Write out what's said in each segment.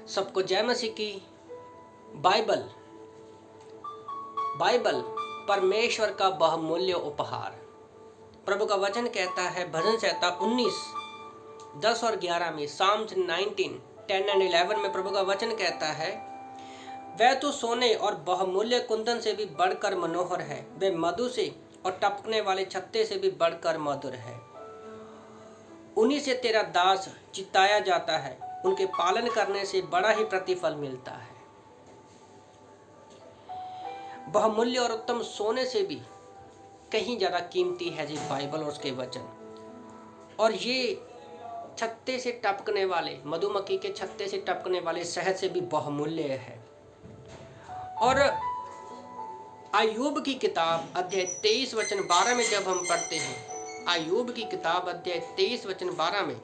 सबको जय मसीह की। बाइबल बाइबल परमेश्वर का बहुमूल्य उपहार। प्रभु का वचन कहता है भजन संहिता 19:10 और 11 में, साम्स 19:10 एंड 11 में प्रभु का वचन कहता है, वह तो सोने और बहुमूल्य कुंदन से भी बढ़कर मनोहर है, वह मधु से और टपकने वाले छत्ते से भी बढ़कर मधुर है। उन्हीं से तेरा दास चिताया जाता है, उनके पालन करने से बड़ा ही प्रतिफल मिलता है। बहुमूल्य और उत्तम सोने से भी कहीं ज़्यादा कीमती है जी बाइबल और उसके वचन। और ये छत्ते से टपकने वाले, मधुमक्खी के छत्ते से टपकने वाले शहद से भी बहुमूल्य है। और अय्यूब की किताब अध्याय 23 वचन 12 में जब हम पढ़ते हैं, अय्यूब की किताब अध्याय 23 वचन 12 में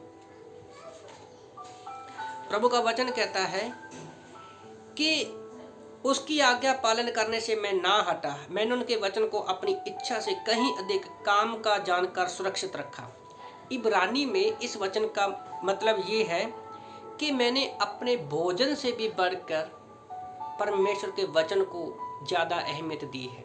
प्रभु का वचन कहता है कि उसकी आज्ञा पालन करने से मैं ना हटा, मैंने उनके वचन को अपनी इच्छा से कहीं अधिक काम का जानकर सुरक्षित रखा। इब्रानी में इस वचन का मतलब ये है कि मैंने अपने भोजन से भी बढ़कर परमेश्वर के वचन को ज़्यादा अहमियत दी है।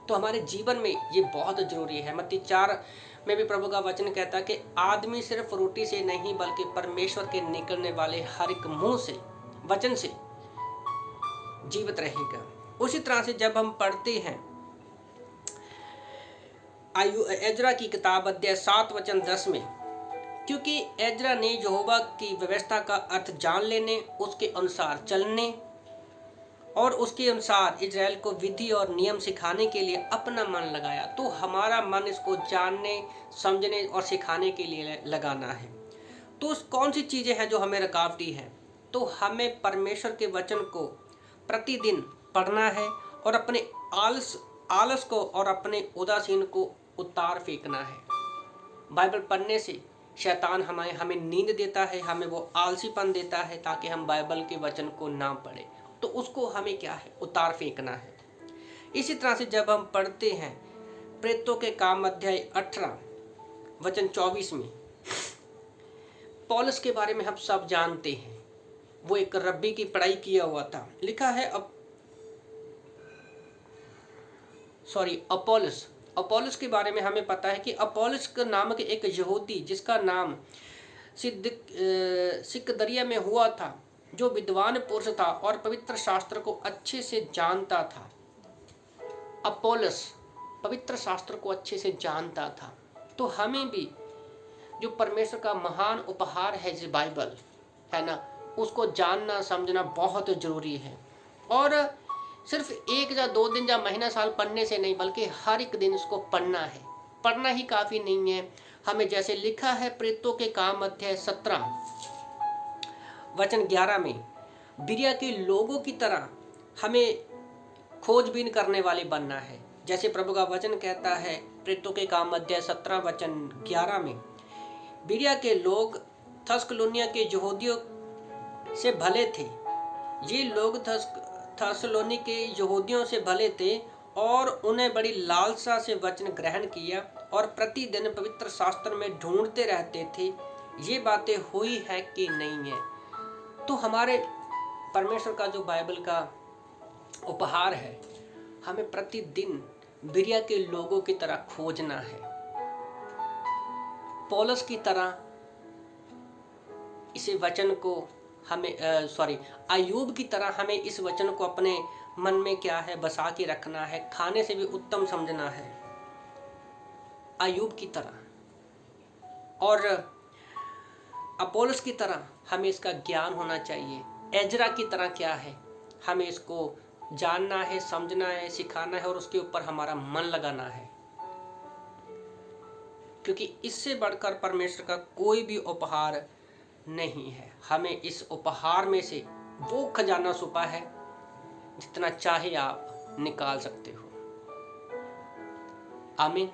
तो हमारे जीवन में ये बहुत ज़रूरी है। मत्ती 4 में भी प्रभु का वचन कहता है कि आदमी सिर्फ रोटी से नहीं बल्कि परमेश्वर के निकलने वाले हर एक मुंह से, वचन से जीवित रहेगा। उसी तरह से जब हम पढ़ते हैं एजरा की किताब अध्याय 7 वचन 10 में, क्योंकि एजरा ने यहोवा की व्यवस्था का अर्थ जान लेने, उसके अनुसार चलने और उसके अनुसार इजराइल को विधि और नियम सिखाने के लिए अपना मन लगाया। तो हमारा मन इसको जानने, समझने और सिखाने के लिए लगाना है। तो कौन सी चीज़ें हैं जो हमें रुकावटी हैं? तो हमें परमेश्वर के वचन को प्रतिदिन पढ़ना है और अपने आलस को और अपने उदासीन को उतार फेंकना है। बाइबल पढ़ने से शैतान हमें नींद देता है, हमें वो आलसीपन देता है ताकि हम बाइबल के वचन को ना पढ़ें। तो उसको हमें क्या है, उतार फेंकना है। इसी तरह से जब हम पढ़ते हैं प्रेरितों के काम अध्याय 18 वचन 24 में, पौलुस के बारे में हम सब जानते हैं। वो एक रब्बी की पढ़ाई किया हुआ था। लिखा है अपोलोस के बारे में हमें पता है कि अपोलोस का नामक एक यहूदी, जिसका नाम सिकदरिया में हुआ था, जो विद्वान पुरुष था और पवित्र शास्त्र को अच्छे से जानता था। अपोलोस पवित्र शास्त्र को अच्छे से जानता था। तो हमें भी जो परमेश्वर का महान उपहार है जो बाइबल है ना, उसको जानना समझना बहुत ज़रूरी है। और सिर्फ 1 या 2 दिन या महीना साल पढ़ने से नहीं, बल्कि हर एक दिन इसको पढ़ना है। पढ़ना ही काफ़ी नहीं है। हमें जैसे लिखा है प्रेरितों के काम अध्याय 17 वचन 11 में, बिरिया के लोगों की तरह हमें खोजबीन करने वाले बनना है। जैसे प्रभु का वचन कहता है प्रेरितों के काम अध्याय 17 वचन 11 में, बिरिया के लोग थस्सलुनिया के यहूदियों से भले थे। ये लोग थस्सलुनी के यहूदियों से भले थे और उन्हें बड़ी लालसा से वचन ग्रहण किया और प्रतिदिन पवित्र शास्त्र में ढूंढते रहते थे ये बातें हुई है कि नहीं है। तो हमारे परमेश्वर का जो बाइबल का उपहार है, हमें प्रतिदिन बिरिया के लोगों की तरह खोजना है। पौलुस की तरह इस वचन को हमें अय्यूब की तरह हमें इस वचन को अपने मन में क्या है बसा के रखना है, खाने से भी उत्तम समझना है अय्यूब की तरह। और अपोलोस की तरह हमें इसका ज्ञान होना चाहिए। एजरा की तरह क्या है, हमें इसको जानना है, समझना है, सिखाना है और उसके ऊपर हमारा मन लगाना है, क्योंकि इससे बढ़कर परमेश्वर का कोई भी उपहार नहीं है। हमें इस उपहार में से वो खजाना छुपा है जितना चाहे आप निकाल सकते हो। आमीन।